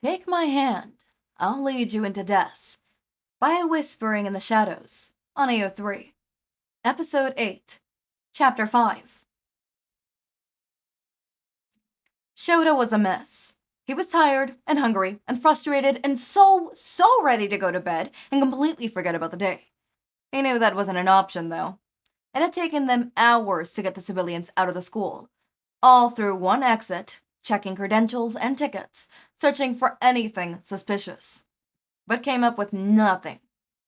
Take my hand, I'll lead you into death, by Whispering in the Shadows, on AO3. Episode 8, Chapter 5. Shouta was a mess. He was tired, and hungry, and frustrated, and so ready to go to bed and completely forget about the day. He knew that wasn't an option, though. It had taken them hours to get the civilians out of the school, all through one exit, checking credentials and tickets, searching for anything suspicious, but came up with nothing.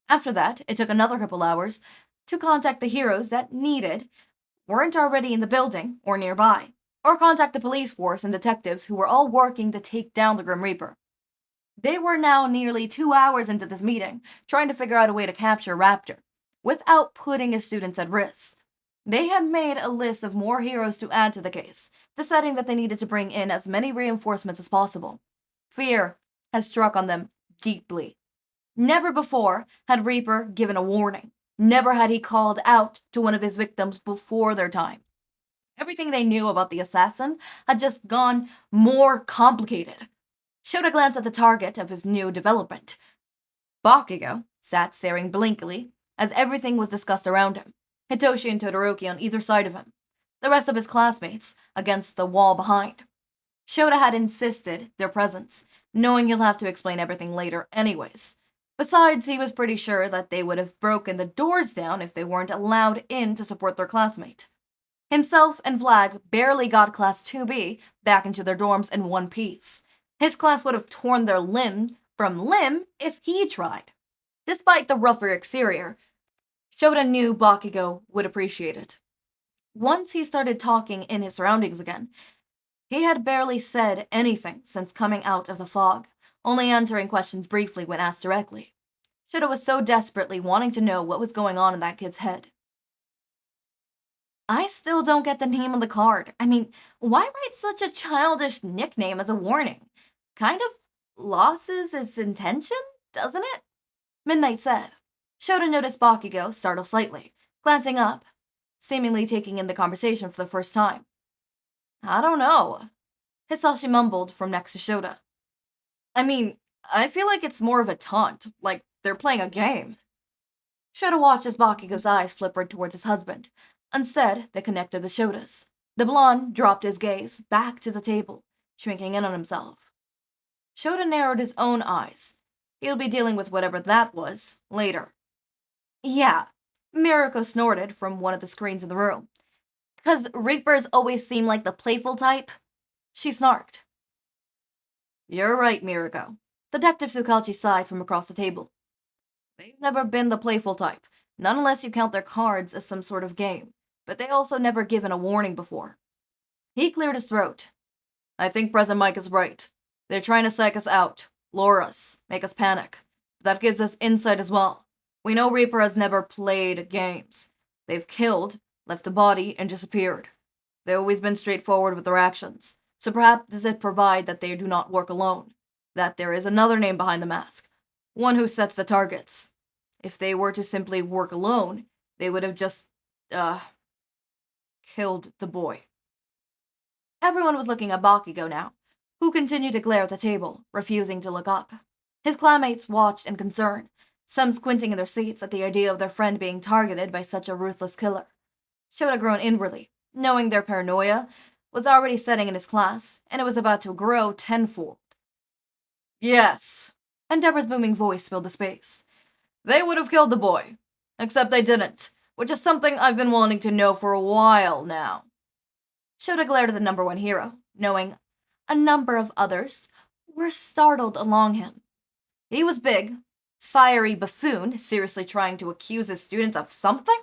After that, it took another couple hours to contact the heroes that weren't already in the building or nearby, or contact the police force and detectives who were all working to take down the Grim Reaper. They were now nearly 2 hours into this meeting, trying to figure out a way to capture Raptor, without putting his students at risk. They had made a list of more heroes to add to the case, deciding that they needed to bring in as many reinforcements as possible. Fear had struck on them deeply. Never before had Reaper given a warning. Never had he called out to one of his victims before their time. Everything they knew about the assassin had just gone more complicated. Shouta glanced at the target of his new development. Bakugou sat staring blankly as everything was discussed around him. Hitoshi and Todoroki on either side of him. The rest of his classmates against the wall behind. Shouta had insisted their presence, knowing he'll have to explain everything later anyways. Besides, he was pretty sure that they would have broken the doors down if they weren't allowed in to support their classmate. Himself and Vlad barely got Class 2B back into their dorms in one piece. His class would have torn their limb from limb if he tried. Despite the rougher exterior, Shouta knew Bakugou would appreciate it. Once he started talking in his surroundings again, he had barely said anything since coming out of the fog, only answering questions briefly when asked directly. Shouta was so desperately wanting to know what was going on in that kid's head. I still don't get the name on the card. I mean, why write such a childish nickname as a warning? Kind of loses its intention, doesn't it? Midnight said. Shouta noticed Bakugou startle slightly, glancing up, seemingly taking in the conversation for the first time. I don't know. Hizashi mumbled from next to Shouta. I mean, I feel like it's more of a taunt, like they're playing a game. Shouta watched as Bakugou's eyes flickered towards his husband. Instead, they connected with Shouta's. The blonde dropped his gaze back to the table, shrinking in on himself. Shouta narrowed his own eyes. He'll be dealing with whatever that was later. Yeah, Mirako snorted from one of the screens in the room. 'Cause Reapers always seem like the playful type. She snarked. You're right, Mirako. Detective Tsukachi sighed from across the table. They've never been the playful type, not unless you count their cards as some sort of game, but they also never given a warning before. He cleared his throat. I think President Mike is right. They're trying to psych us out, lure us, make us panic. That gives us insight as well. We know Reaper has never played games. They've killed, left the body, and disappeared. They've always been straightforward with their actions, so perhaps this would provide that they do not work alone, that there is another name behind the mask, one who sets the targets. If they were to simply work alone, they would have just, killed the boy. Everyone was looking at Bakugou now, who continued to glare at the table, refusing to look up. His classmates watched in concern, some squinting in their seats at the idea of their friend being targeted by such a ruthless killer. Shouta groaned inwardly, knowing their paranoia was already setting in his class, and it was about to grow tenfold. Yes, Endeavor's booming voice filled the space. They would have killed the boy, except they didn't, which is something I've been wanting to know for a while now. Shouta glared at the number one hero, knowing a number of others were startled along him. He was big, fiery buffoon, seriously trying to accuse his students of something?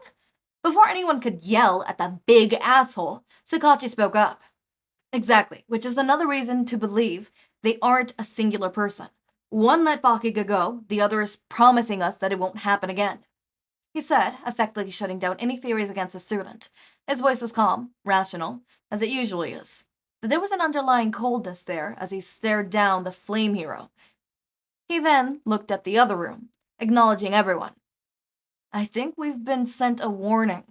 Before anyone could yell at the big asshole, Tsukachi spoke up. Exactly, which is another reason to believe they aren't a singular person. One let Bakugou go, the other is promising us that it won't happen again. He said, effectively shutting down any theories against the student. His voice was calm, rational, as it usually is. But there was an underlying coldness there as he stared down the flame hero. He then looked at the other room, acknowledging everyone. I think we've been sent a warning.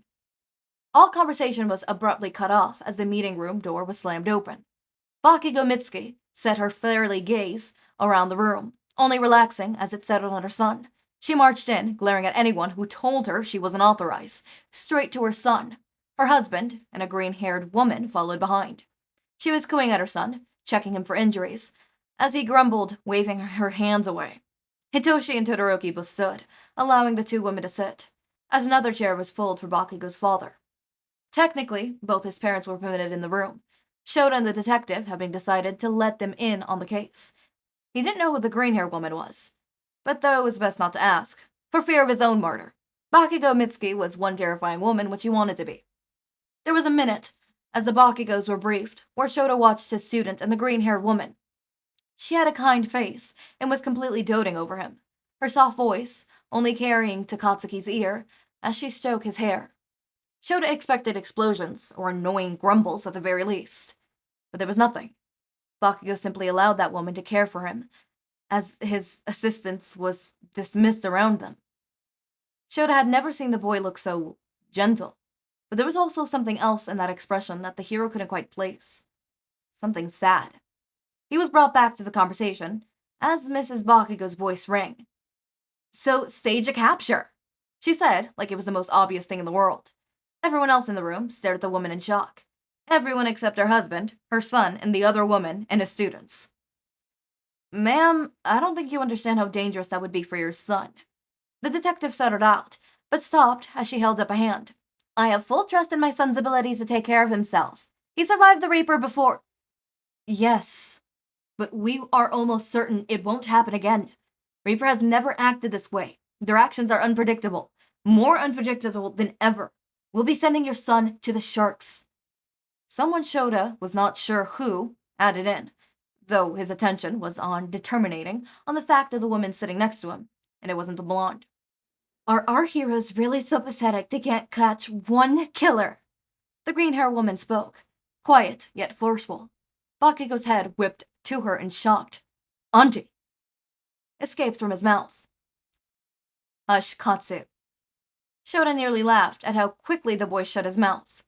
All conversation was abruptly cut off as the meeting room door was slammed open. Bakugou Mitsuki set her fiery gaze around the room, only relaxing as it settled on her son. She marched in, glaring at anyone who told her she wasn't authorized, straight to her son. Her husband and a green-haired woman followed behind. She was cooing at her son, checking him for injuries, as he grumbled, waving her hands away. Hitoshi and Todoroki both stood, allowing the two women to sit, as another chair was pulled for Bakugou's father. Technically, both his parents were permitted in the room, Shouta and the detective having decided to let them in on the case. He didn't know who the green-haired woman was, but though it was best not to ask, for fear of his own murder. Bakugou Mitsuki was one terrifying woman which he wanted to be. There was a minute, as the Bakugous were briefed, where Shouta watched his student and the green-haired woman. She had a kind face, and was completely doting over him, her soft voice only carrying to Katsuki's ear as she stroked his hair. Shouta expected explosions, or annoying grumbles at the very least. But there was nothing. Bakugou simply allowed that woman to care for him, as his assistance was dismissed around them. Shouta had never seen the boy look so gentle, but there was also something else in that expression that the hero couldn't quite place. Something sad. He was brought back to the conversation, as Mrs. Bakugou's voice rang. "So, stage a capture," she said, like it was the most obvious thing in the world. Everyone else in the room stared at the woman in shock. Everyone except her husband, her son, and the other woman, and his students. "Ma'am, I don't think you understand how dangerous that would be for your son." The detective stuttered out, but stopped as she held up a hand. "I have full trust in my son's abilities to take care of himself. He survived the Reaper before." "Yes, but we are almost certain it won't happen again. Reaper has never acted this way. Their actions are unpredictable, more unpredictable than ever. We'll be sending your son to the sharks." Someone Shouta was not sure who added in, though his attention was on determinating on the fact of the woman sitting next to him, and it wasn't the blonde. "Are our heroes really so pathetic they can't catch one killer?" The green-haired woman spoke, quiet yet forceful. Bakugou's head whipped to her in shocked. "Auntie!" escaped from his mouth. "Hush, Katsu." Shouta nearly laughed at how quickly the boy shut his mouth.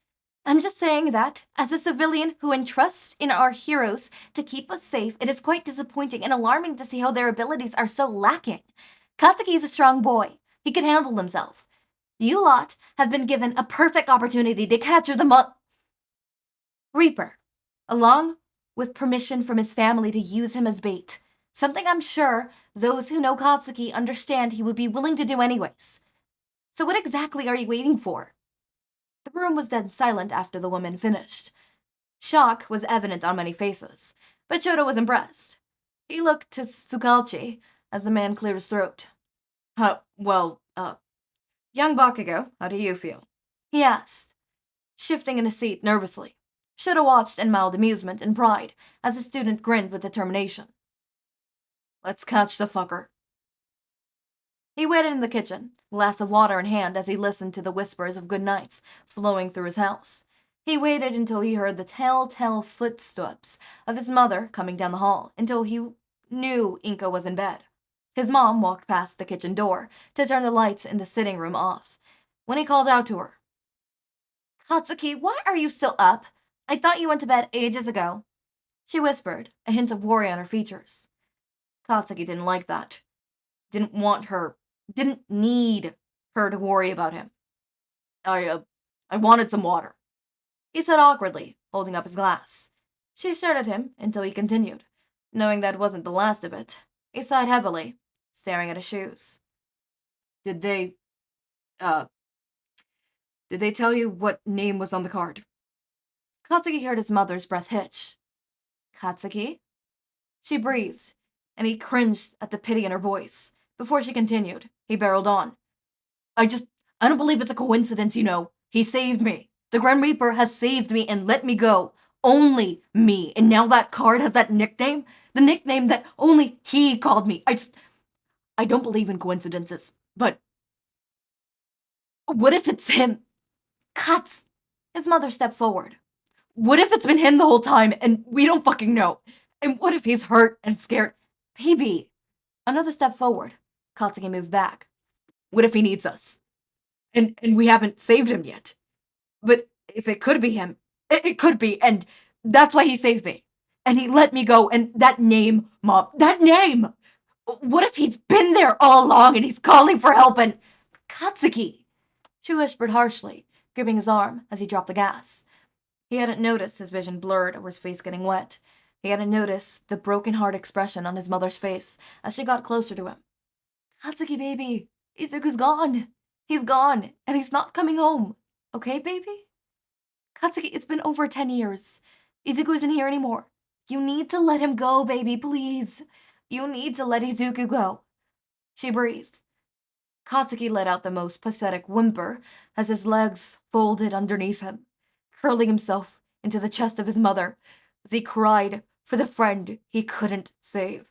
"I'm just saying that, as a civilian who entrusts in our heroes to keep us safe, it is quite disappointing and alarming to see how their abilities are so lacking. Katsuki is a strong boy. He can handle himself. You lot have been given a perfect opportunity to capture the Reaper, along with permission from his family to use him as bait. Something I'm sure those who know Katsuki understand he would be willing to do anyways. So what exactly are you waiting for?" The room was dead silent after the woman finished. Shock was evident on many faces, but Shouta was impressed. He looked to Tsukalchi as the man cleared his throat. Young Bakugou, how do you feel?" he asked, shifting in his seat nervously. Shouta watched in mild amusement and pride as the student grinned with determination. "Let's catch the fucker." He waited in the kitchen, a glass of water in hand as he listened to the whispers of good nights flowing through his house. He waited until he heard the telltale footsteps of his mother coming down the hall, until he knew Inka was in bed. His mom walked past the kitchen door to turn the lights in the sitting room off, when he called out to her. "Katsuki, why are you still up? I thought you went to bed ages ago," she whispered, a hint of worry on her features. Katsuki didn't like that. Didn't need her to worry about him. I wanted some water," he said awkwardly, holding up his glass. She stared at him until he continued. Knowing that wasn't the last of it, he sighed heavily, staring at his shoes. Did they tell you what name was on the card?" Katsuki heard his mother's breath hitch. "Katsuki?" She breathed, and he cringed at the pity in her voice. Before she continued, he barreled on. I don't believe it's a coincidence, you know. He saved me. The Grim Reaper has saved me and let me go. Only me. And now that card has that nickname. The nickname that only he called me. I don't believe in coincidences. But what if it's him? Katz. His mother stepped forward. What if it's been him the whole time and we don't fucking know? And what if he's hurt and scared? Baby. Another step forward. Katsuki moved back. What if he needs us? And we haven't saved him yet. But if it could be him, it could be, and that's why he saved me. and he let me go, and that name, Mom, that name! What if he's been there all along and he's calling for help and... Katsuki! She whispered harshly, gripping his arm as he dropped the gas. He hadn't noticed his vision blurred or his face getting wet. He hadn't noticed the broken heart expression on his mother's face as she got closer to him. Katsuki, baby, Izuku's gone. He's gone, and he's not coming home. Okay, baby? Katsuki, it's been over 10 years. Izuku isn't here anymore. You need to let him go, baby, please. You need to let Izuku go. She breathed. Katsuki let out the most pathetic whimper as his legs folded underneath him, curling himself into the chest of his mother as he cried for the friend he couldn't save.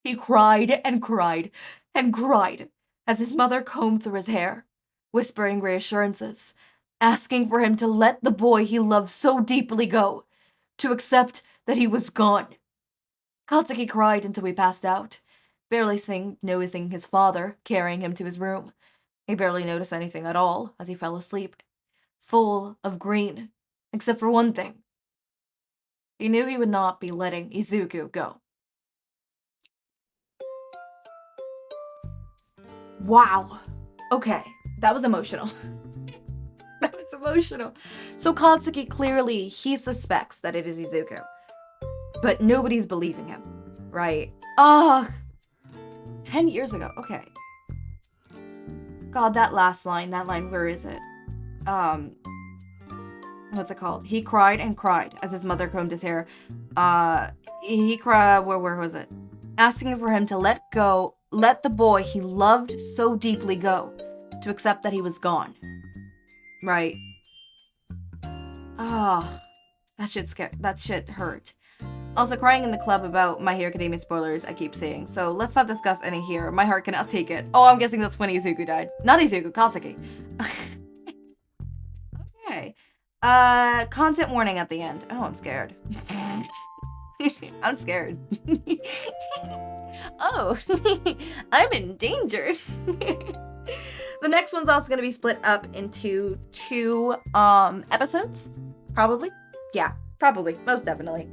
He cried and cried and cried as his mother combed through his hair, whispering reassurances, asking for him to let the boy he loved so deeply go, to accept that he was gone. Katsuki cried until he passed out, barely noticing his father carrying him to his room. He barely noticed anything at all as he fell asleep, full of green, except for one thing. He knew he would not be letting Izuku go. Wow. Okay, that was emotional. That was emotional. So Katsuki clearly, he suspects that it is Izuku. But nobody's believing him, right? 10 years ago, okay. God, that line, where is it? What's it called? He cried and cried as his mother combed his hair. He cried, where was it? Asking for him to let the boy he loved so deeply go, to accept that he was gone. Right? That shit hurt. Also, crying in the club about My Hero Academia spoilers, I keep saying. So let's not discuss any here. My heart cannot take it. Oh, I'm guessing that's when Izuku died. Not Izuku, Katsuki. Okay. Content warning at the end. Oh, I'm scared. I'm scared. Oh, I'm in danger. The next one's also going to be split up into 2 episodes. Probably. Yeah, probably. Most definitely.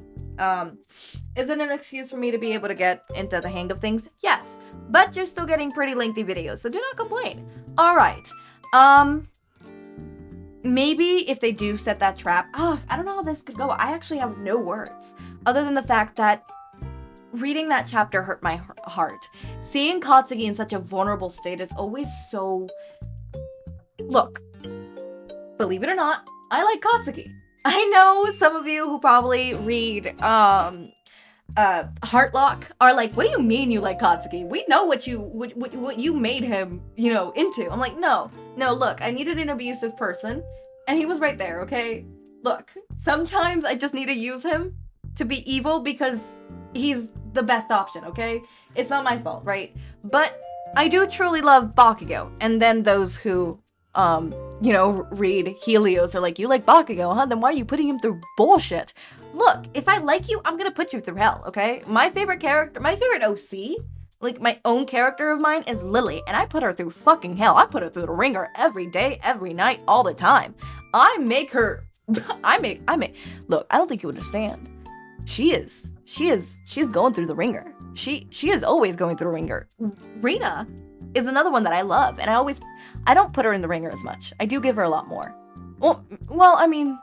Is it an excuse for me to be able to get into the hang of things? Yes, but you're still getting pretty lengthy videos, so do not complain. All right. Maybe if they do set that trap, I don't know how this could go. I actually have no words other than the fact that reading that chapter hurt my heart. Seeing Katsuki in such a vulnerable state is always so... Look, believe it or not, I like Katsuki. I know some of you who probably read Heartlock are like, what do you mean you like Katsuki? We know what you made him, into. I'm like, no, look, I needed an abusive person, and he was right there, okay? Look, sometimes I just need to use him to be evil because he's the best option, okay? It's not my fault, right? But I do truly love Bakugou, and then those who read Helios are like, you like Bakugou, huh? Then why are you putting him through bullshit? Look, if I like you, I'm gonna put you through hell, okay? My favorite OC, like my own character of mine, is Lily, and I put her through fucking hell. I put her through the ringer every day, every night, all the time. I make, look, I don't think you understand. She's going through the ringer. She is always going through the ringer. Rina is another one that I love, and I don't put her in the ringer as much. I do give her a lot more. Well, I mean,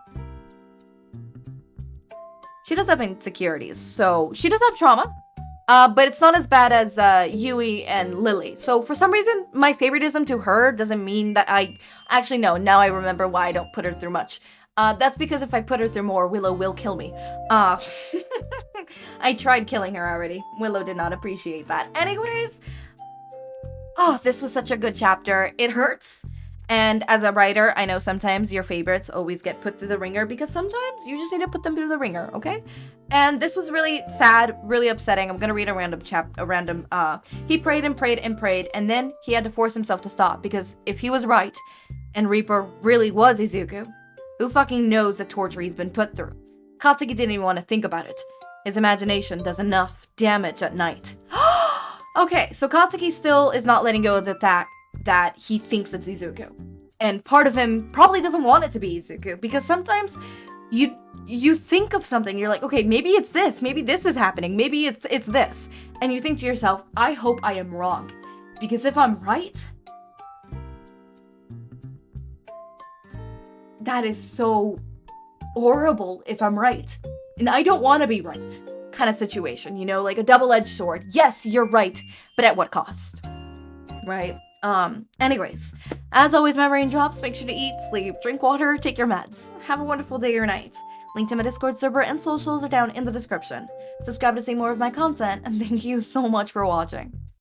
she does have insecurities, so she does have trauma, but it's not as bad as Yui and Lily. So for some reason, my favoritism to her doesn't mean that actually, no, now I remember why I don't put her through much. That's because if I put her through more, Willow will kill me. I tried killing her already. Willow did not appreciate that. Anyways, this was such a good chapter. It hurts. And as a writer, I know sometimes your favorites always get put through the ringer because sometimes you just need to put them through the ringer, okay? And this was really sad, really upsetting. I'm gonna read a random he prayed and prayed and prayed, and then he had to force himself to stop because if he was right, and Reaper really was Izuku, who fucking knows the torture he's been put through? Katsuki didn't even want to think about it. His imagination does enough damage at night. Okay, so Katsuki still is not letting go of the fact that he thinks it's Izuku. And part of him probably doesn't want it to be Izuku, because sometimes you think of something, you're like, okay, maybe it's this, maybe this is happening, maybe it's this. And you think to yourself, I hope I am wrong. Because if I'm right, that is so horrible if I'm right. And I don't want to be right. Kind of situation, you know, like a double-edged sword. Yes, you're right, but at what cost? Right? Anyways, as always, my brain drops. Make sure to eat, sleep, drink water, take your meds. Have a wonderful day or night. Link to my Discord server and socials are down in the description. Subscribe to see more of my content, and thank you so much for watching.